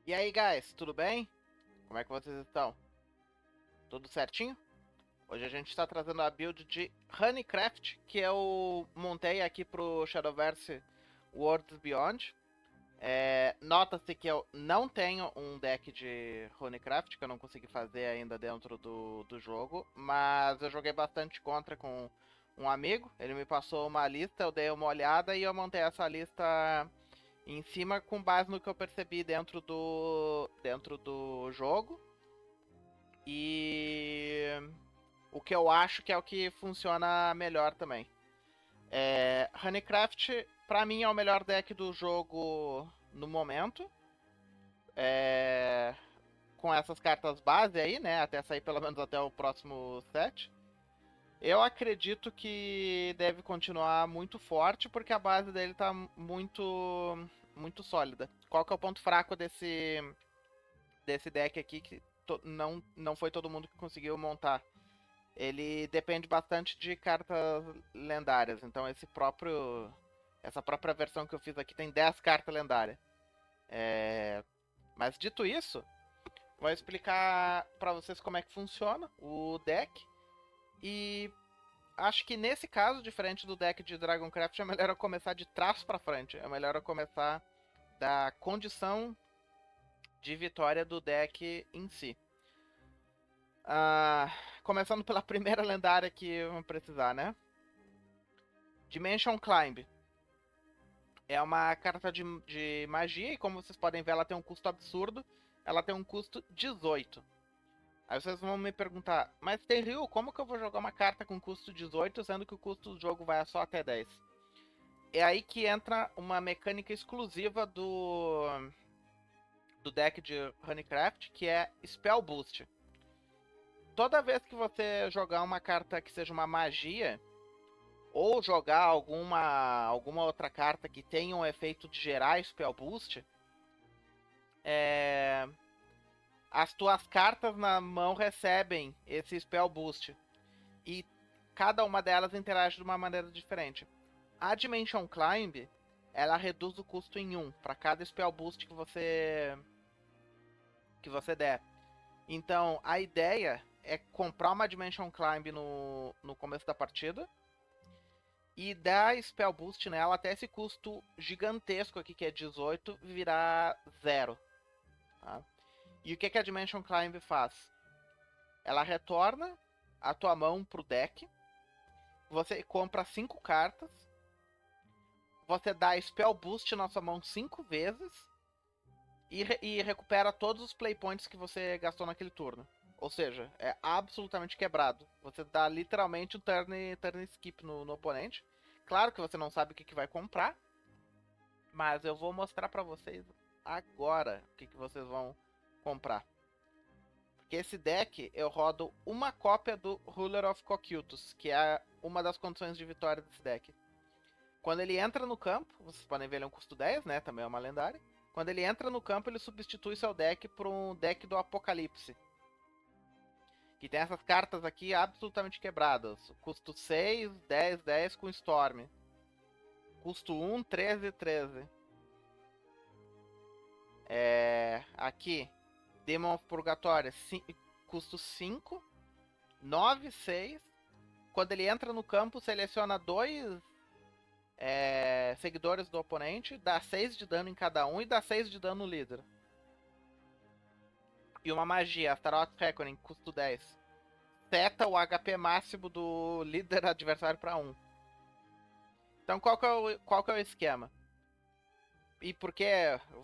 E aí, guys, tudo bem? Como é que vocês estão? Tudo certinho? Hoje a gente está trazendo a build de Honeycraft, que eu montei aqui pro Shadowverse Worlds Beyond. Nota-se que eu não tenho um deck de Honeycraft, que eu não consegui fazer ainda dentro do jogo, mas eu joguei bastante contra com um amigo. Ele me passou uma lista, eu dei uma olhada e eu montei essa lista em cima com base no que eu percebi dentro do jogo. E o que eu acho que é o que funciona melhor também. Honeycraft, pra mim, é o melhor deck do jogo no momento. É, com essas cartas base aí, né? Até sair pelo menos até o próximo set. Eu acredito que deve continuar muito forte, porque a base dele tá muito sólida. Qual que é o ponto fraco desse deck aqui que não foi todo mundo que conseguiu montar? Ele depende bastante de cartas lendárias. Então essa própria versão que eu fiz aqui tem 10 cartas lendárias. Mas dito isso, vou explicar pra vocês como é que funciona o deck. E acho que nesse caso, diferente do deck de Dragoncraft, é melhor eu começar de trás pra frente. É melhor eu começar da condição de vitória do deck em si. Ah, começando pela primeira lendária que vamos precisar, né? Dimension Climb. É uma carta de magia e, como vocês podem ver, ela tem um custo absurdo. Ela tem um custo 18. Aí vocês vão me perguntar, mas Tenryu, como que eu vou jogar uma carta com custo 18, sendo que o custo do jogo vai só até 10? É aí que entra uma mecânica exclusiva do deck de Honeycraft, que é Spell Boost. Toda vez que você jogar uma carta que seja uma magia, ou jogar alguma outra carta que tenha um efeito de gerar Spell Boost, é, as tuas cartas na mão recebem esse Spell Boost. E cada uma delas interage de uma maneira diferente. A Dimension Climb, ela reduz o custo em 1 para cada Spell Boost que você der. Então, a ideia é comprar uma Dimension Climb no começo da partida e dar Spell Boost nela até esse custo gigantesco aqui, que é 18, virar 0. Tá? E o que a Dimension Climb faz? Ela retorna a tua mão pro deck, você compra 5 cartas, você dá Spell Boost na sua mão 5 vezes e recupera todos os play points que você gastou naquele turno. Ou seja, é absolutamente quebrado. Você dá literalmente um turn skip no oponente. Claro que você não sabe o que vai comprar, mas eu vou mostrar pra vocês agora o que vocês vão comprar. Porque esse deck eu rodo uma cópia do Ruler of Cocytus, que é uma das condições de vitória desse deck. Quando ele entra no campo, vocês podem ver ele é um custo 10, né? Também é uma lendária. Quando ele entra no campo, ele substitui seu deck por um deck do Apocalipse. Que tem essas cartas aqui absolutamente quebradas. Custo 6, 10, 10 com Storm. Custo 1, 13, 13. Aqui, Demon of Purgatory, custo 5, 9, 6. Quando ele entra no campo, seleciona dois seguidores do oponente, dá 6 de dano em cada um e dá 6 de dano no líder. E uma magia, Astaroth Reckoning, custo 10. Seta o HP máximo do líder adversário para 1. Então qual que é o esquema? E por que,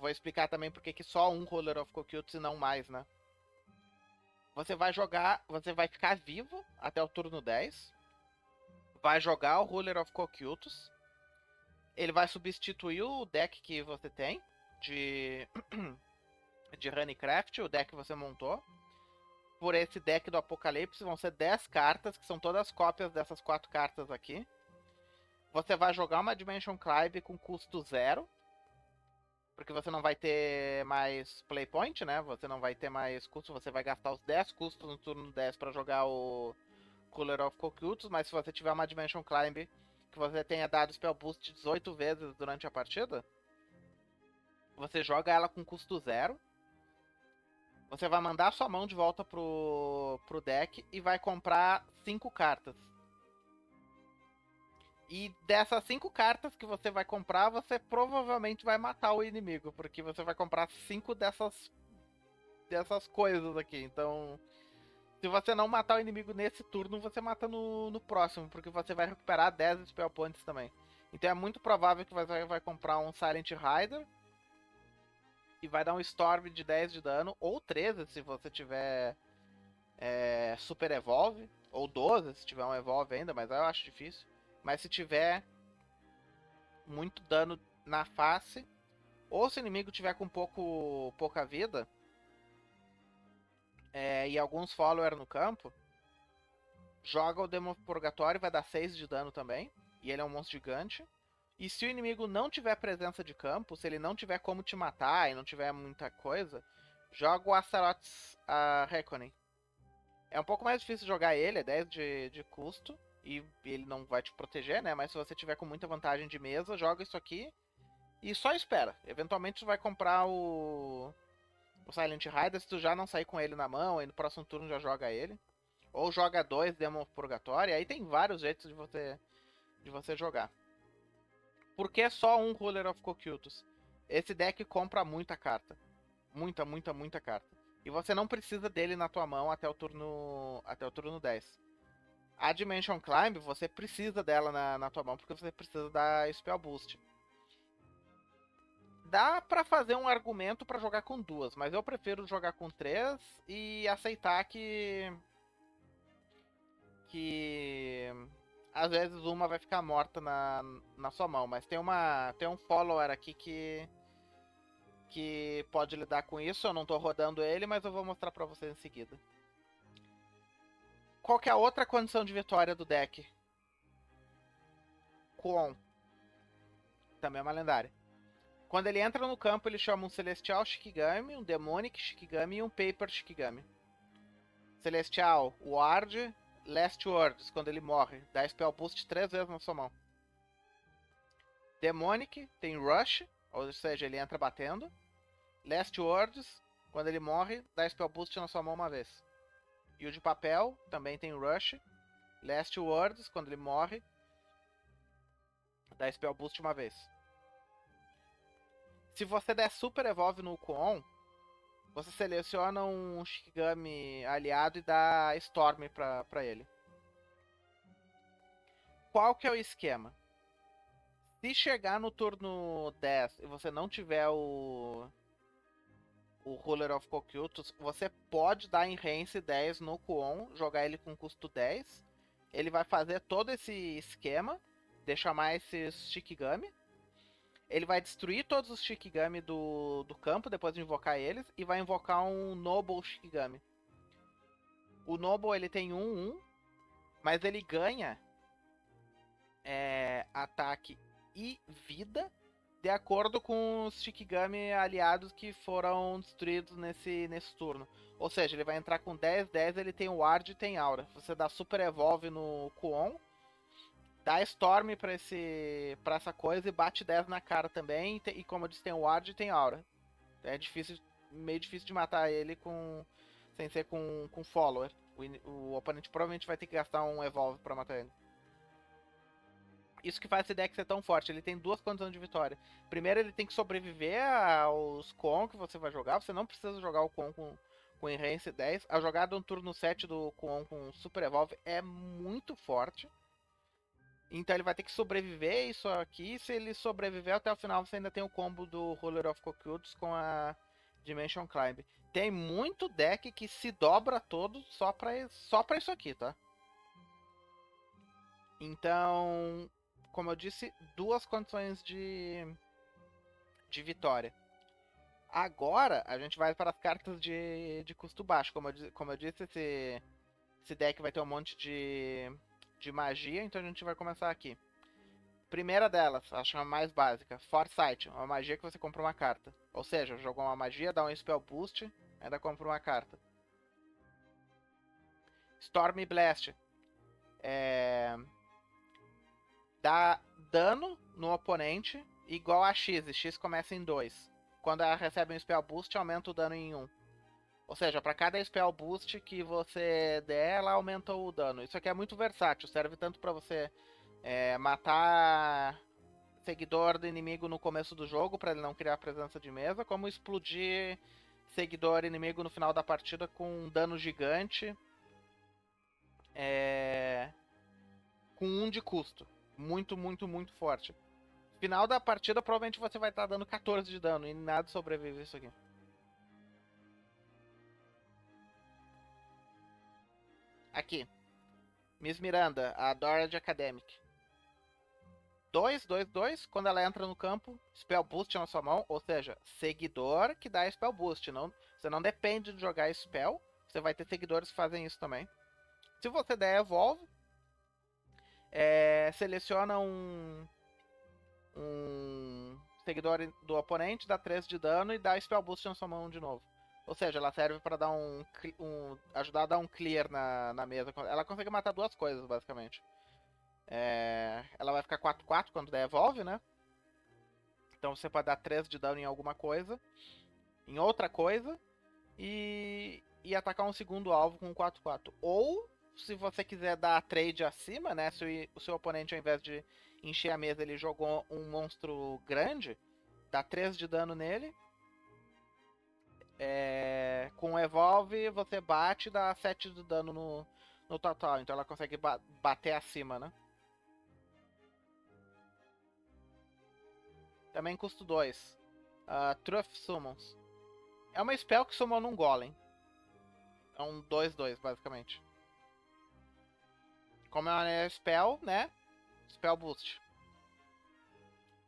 vou explicar também por que só um Roller of Cocytus e não mais, né? Você vai ficar vivo até o turno 10. Vai jogar o Ruler of Cocytus. Ele vai substituir o deck que você tem de Honeycraft, o deck que você montou. Por esse deck do Apocalipse vão ser 10 cartas, que são todas cópias dessas 4 cartas aqui. Você vai jogar uma Dimension Climb com custo 0. Porque você não vai ter mais playpoint, né? Você não vai ter mais custo. Você vai gastar os 10 custos no turno 10 para jogar o Cooler of Cocytus. Mas se você tiver uma Dimension Climb que você tenha dado Spell Boost 18 vezes durante a partida, você joga ela com custo 0. Você vai mandar sua mão de volta pro deck e vai comprar 5 cartas. E dessas 5 cartas que você vai comprar, você provavelmente vai matar o inimigo, porque você vai comprar 5 dessas coisas aqui. Então, se você não matar o inimigo nesse turno, você mata no próximo, porque você vai recuperar 10 Spell Points também. Então é muito provável que você vai comprar um Silent Rider e vai dar um Storm de 10 de dano, ou 13 se você tiver Super Evolve, ou 12 se tiver um Evolve ainda, mas eu acho difícil. Mas se tiver muito dano na face, ou se o inimigo tiver com pouca vida, e alguns follower no campo, joga o Demon Purgatório e vai dar 6 de dano também. E ele é um monstro gigante. E se o inimigo não tiver presença de campo, se ele não tiver como te matar e não tiver muita coisa, joga o Astaroth's Reckoning. É um pouco mais difícil jogar ele, é 10 de custo. E ele não vai te proteger, né? Mas se você tiver com muita vantagem de mesa, joga isso aqui e só espera. Eventualmente tu vai comprar o Silent Rider, se tu já não sair com ele na mão, aí no próximo turno já joga ele. Ou joga 2 Demon Purgatório, aí tem vários jeitos de você jogar. Por que só um Ruler of Cocytus? Esse deck compra muita carta. Muita, muita, muita carta. E você não precisa dele na tua mão até o turno 10. A Dimension Climb, você precisa dela na tua mão, porque você precisa da Spell Boost. Dá pra fazer um argumento pra jogar com 2, mas eu prefiro jogar com 3 e aceitar que às vezes uma vai ficar morta na sua mão, mas tem um follower aqui que pode lidar com isso. Eu não tô rodando ele, mas eu vou mostrar pra vocês em seguida. Qual que é a outra condição de vitória do deck? Kuon. Também é uma lendária. Quando ele entra no campo, ele chama um Celestial Shikigami, um Demonic Shikigami e um Paper Shikigami. Celestial, Ward, Last Words, quando ele morre, dá Spell Boost 3 vezes na sua mão. Demonic tem Rush, ou seja, ele entra batendo. Last Words, quando ele morre, dá Spell Boost na sua mão uma vez. E o de papel também tem Rush. Last Words, quando ele morre, dá Spell Boost uma vez. Se você der Super Evolve no Kuon, você seleciona um Shikigami aliado e dá Storm pra ele. Qual que é o esquema? Se chegar no turno 10 e você não tiver o Ruler of Cocytus, você pode dar Enhance 10 no Kuon, jogar ele com custo 10. Ele vai fazer todo esse esquema de chamar esses Shikigami. Ele vai destruir todos os Shikigami do campo depois de invocar eles e vai invocar um Noble Shikigami. O Noble ele tem 1/1, mas ele ganha ataque e vida de acordo com os Shikigami aliados que foram destruídos nesse turno. Ou seja, ele vai entrar com 10/10, ele tem Ward e tem Aura. Você dá Super Evolve no Kuon, dá Storm pra essa coisa e bate 10 na cara também. E como eu disse, tem Ward e tem Aura. É meio difícil de matar ele sem ser com Follower. O oponente provavelmente vai ter que gastar um Evolve pra matar ele. Isso que faz esse deck ser tão forte. Ele tem 2 condições de vitória. Primeiro, ele tem que sobreviver aos Kuon que você vai jogar. Você não precisa jogar o Kuon com Enhance 10. A jogada no turno 7 do Kuon com Super Evolve é muito forte. Então ele vai ter que sobreviver isso aqui. Se ele sobreviver até o final, você ainda tem o combo do Ruler of Cocytus com a Dimension Climb. Tem muito deck que se dobra todo só pra isso aqui, tá? Então, como eu disse, 2 condições de vitória. Agora, a gente vai para as cartas de custo baixo. Como eu disse, esse deck vai ter um monte de magia, então a gente vai começar aqui. Primeira delas, acho a mais básica, Foresight, uma magia que você compra uma carta. Ou seja, jogou uma magia, dá um Spell Boost, ainda compra uma carta. Storm Blast, dá dano no oponente igual a X, e X começa em 2. Quando ela recebe um Spell Boost, aumenta o dano em 1. Ou seja, para cada spell boost que você der, ela aumenta o dano. Isso aqui é muito versátil, serve tanto para você matar seguidor do inimigo no começo do jogo, para ele não criar presença de mesa, como explodir seguidor inimigo no final da partida com um dano gigante com 1 de custo. Muito, muito, muito forte. Final da partida, provavelmente você vai estar dando 14 de dano e nada sobrevive isso aqui. Aqui. Miss Miranda, a Dorad Academic. 2, 2, 2. Quando ela entra no campo, Spell Boost na sua mão. Ou seja, seguidor que dá Spell Boost. Você não depende de jogar Spell. Você vai ter seguidores que fazem isso também. Se você der Evolve, seleciona um seguidor do oponente, dá 3 de dano e dá Spell Boost na sua mão de novo. Ou seja, ela serve para dar ajudar a dar um clear na mesa. Ela consegue matar 2 coisas, basicamente. Ela vai ficar 4/4 quando der Evolve, né? Então você pode dar 3 de dano em alguma coisa, em outra coisa, e atacar um segundo alvo com 4/4. Ou, se você quiser dar trade acima, né? Se o seu oponente, ao invés de encher a mesa, ele jogou um monstro grande, dá 3 de dano nele. Com Evolve, você bate e dá 7 de dano no total. Então ela consegue bater acima, né? Também custo 2. Truth Summons. É uma spell que summon um golem. É um 2/2, basicamente. Como é uma spell, né? Spell Boost.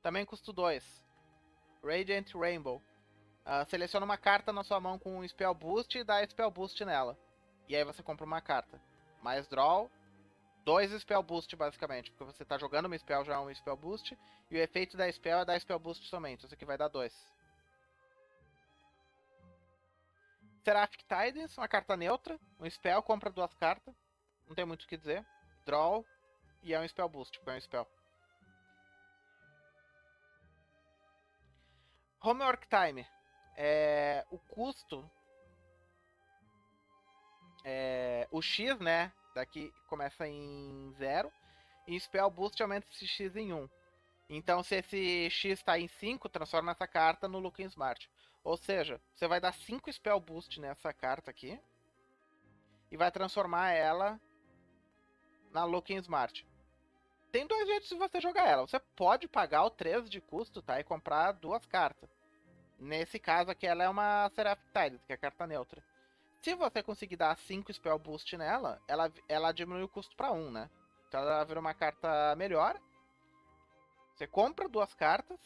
Também custo 2. Radiant Rainbow. Seleciona uma carta na sua mão com um Spell Boost e dá Spell Boost nela. E aí você compra uma carta. Mais draw. 2 Spell Boost, basicamente. Porque você tá jogando uma spell, já é um Spell Boost. E o efeito da spell é dar Spell Boost somente. Isso aqui vai dar 2. Seraphic Tidings, uma carta neutra. Um spell, compra 2 cartas. Não tem muito o que dizer. Draw. E é um Spell Boost, porque é um spell. Homework Time. O custo. O X, né? Daqui começa em 0. E Spell Boost aumenta esse X em 1. Então, se esse X está em 5, transforma essa carta no Looking Smart. Ou seja, você vai dar 5 Spell Boost nessa carta aqui. E vai transformar ela na Looking Smart. Tem 2 jeitos de você jogar ela. Você pode pagar o 3 de custo, tá? E comprar 2 cartas. Nesse caso aqui, ela é uma Seraphic Tidings, que é carta neutra. Se você conseguir dar 5 Spell Boost nela, ela diminui o custo para 1, né? Então ela vira uma carta melhor. Você compra 2 cartas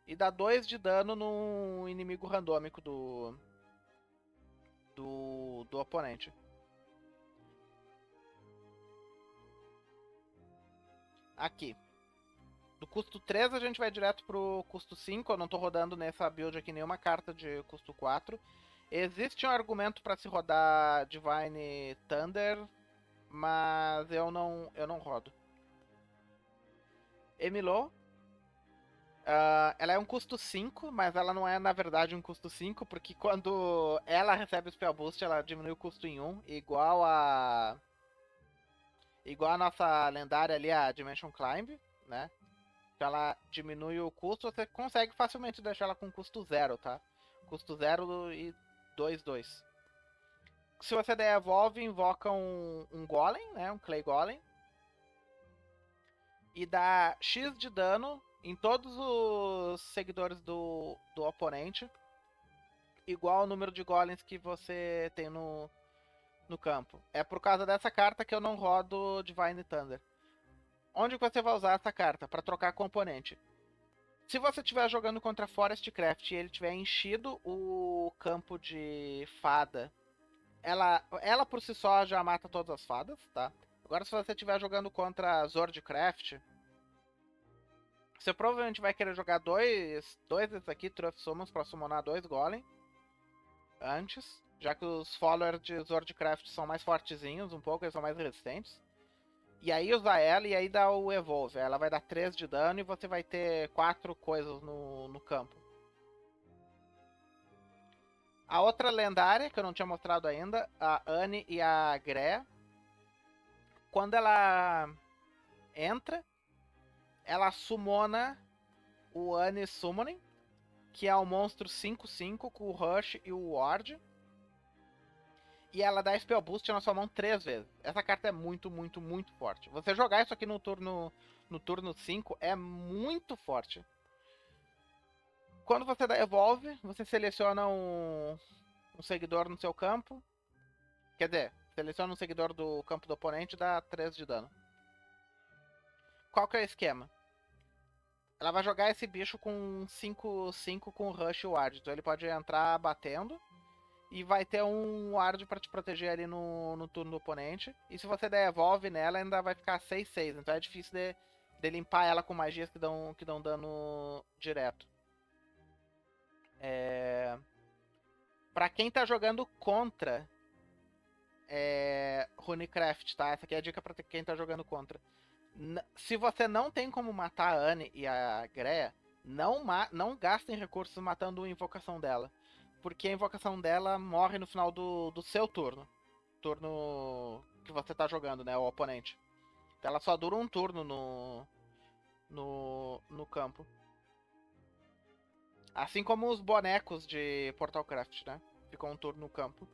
e dá 2 de dano no inimigo randômico do oponente. Aqui. Do custo 3 a gente vai direto pro custo 5. Eu não tô rodando nessa build aqui nenhuma carta de custo 4. Existe um argumento para se rodar Divine Thunder, mas eu não rodo. Emilo. Ela é um custo 5, mas ela não é na verdade um custo 5, porque quando ela recebe o Spell Boost, ela diminui o custo em 1, igual a nossa lendária ali, a Dimension Climb, né? Então ela diminui o custo, você consegue facilmente deixar ela com custo 0, tá? Custo 0 e 2/2. Se você der Evolve, invoca um Golem, né? Um Clay Golem. E dá X de dano em todos os seguidores do oponente. Igual ao número de Golems que você tem no campo. É por causa dessa carta que eu não rodo Divine Thunder. Onde você vai usar essa carta? Para trocar componente. Se você estiver jogando contra Forest Craft e ele tiver enchido o campo de fada, ela por si só já mata todas as fadas, tá? Agora se você estiver jogando contra Zordcraft, você provavelmente vai querer jogar dois desses aqui, Truth Summons, pra summonar 2 Golem. Antes, já que os followers de Zordcraft são mais fortezinhos um pouco, eles são mais resistentes. E aí usar ela e aí dá o Evolve. Ela vai dar 3 de dano e você vai ter 4 coisas no campo. A outra lendária, que eu não tinha mostrado ainda, a Anne e a Grea. Quando ela entra, ela summona o Anne Summoning, que é um monstro 5/5 com o Rush e o Ward. E ela dá Spell Boost na sua mão 3 vezes. Essa carta é muito, muito, muito forte. Você jogar isso aqui no turno 5 é muito forte. Quando você dá Evolve, você seleciona um seguidor no seu campo. Quer dizer, seleciona um seguidor do campo do oponente e dá 3 de dano. Qual que é o esquema? Ela vai jogar esse bicho com 5/5 com Rush e Ward. Então ele pode entrar batendo. E vai ter um Ward pra te proteger ali no turno do oponente. E se você der Evolve nela, ainda vai ficar 6/6. Então é difícil de limpar ela com magias que dão dano direto. Pra quem tá jogando contra Runecraft, tá? Essa aqui é a dica pra quem tá jogando contra. Se você não tem como matar a Anne e a Grea, não gastem recursos matando a invocação dela. Porque a invocação dela morre no final do seu turno. Turno que você tá jogando, né? O oponente. Ela só dura um turno no campo. Assim como os bonecos de Portalcraft, né? Ficou um turno no campo.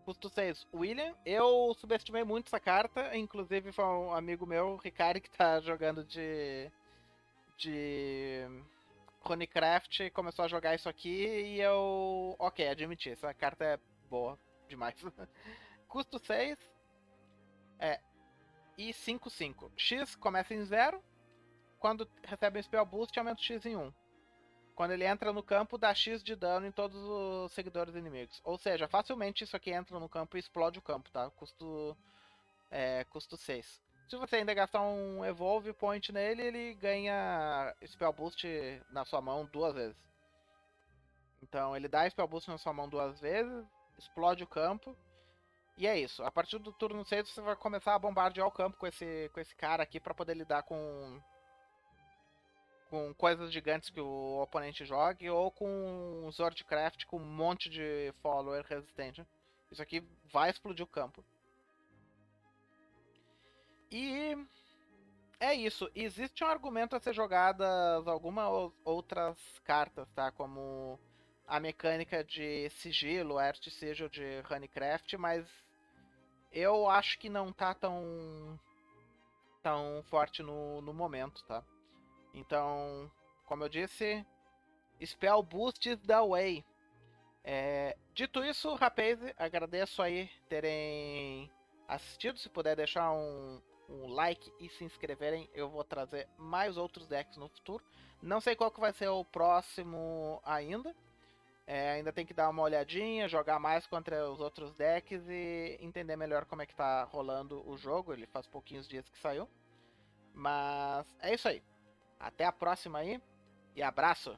Custo 6. William, eu subestimei muito essa carta. Inclusive foi um amigo meu, Ricari, que tá jogando de Runecraft, começou a jogar isso aqui e eu... Ok, admiti, essa carta é boa demais. Custo 6. E 5/5. X começa em 0. Quando recebe um Spell Boost, aumenta o X em 1. Quando ele entra no campo, dá X de dano em todos os seguidores inimigos. Ou seja, facilmente isso aqui entra no campo e explode o campo, tá? Custo 6. Se você ainda gastar um Evolve Point nele, ele ganha Spell Boost na sua mão 2 vezes. Então ele dá Spell Boost na sua mão 2 vezes, explode o campo. E é isso. A partir do turno 6 você vai começar a bombardear o campo com esse cara aqui pra poder lidar com coisas gigantes que o oponente jogue, ou com Swordcraft com um monte de follower resistente. Isso aqui vai explodir o campo. E é isso. Existe um argumento a ser jogadas algumas outras cartas, tá? Como a mecânica de sigilo, Art Sigil de Honeycraft, mas eu acho que não tá tão forte no momento, tá? Então, como eu disse, Spell Boost is the way. Dito isso, rapaz, agradeço aí terem assistido. Se puder deixar um like e se inscreverem, eu vou trazer mais outros decks no futuro. Não sei qual que vai ser o próximo ainda. Ainda tem que dar uma olhadinha, jogar mais contra os outros decks e entender melhor como é que tá rolando o jogo. Ele faz pouquinhos dias que saiu. Mas é isso aí. Até a próxima aí e abraço!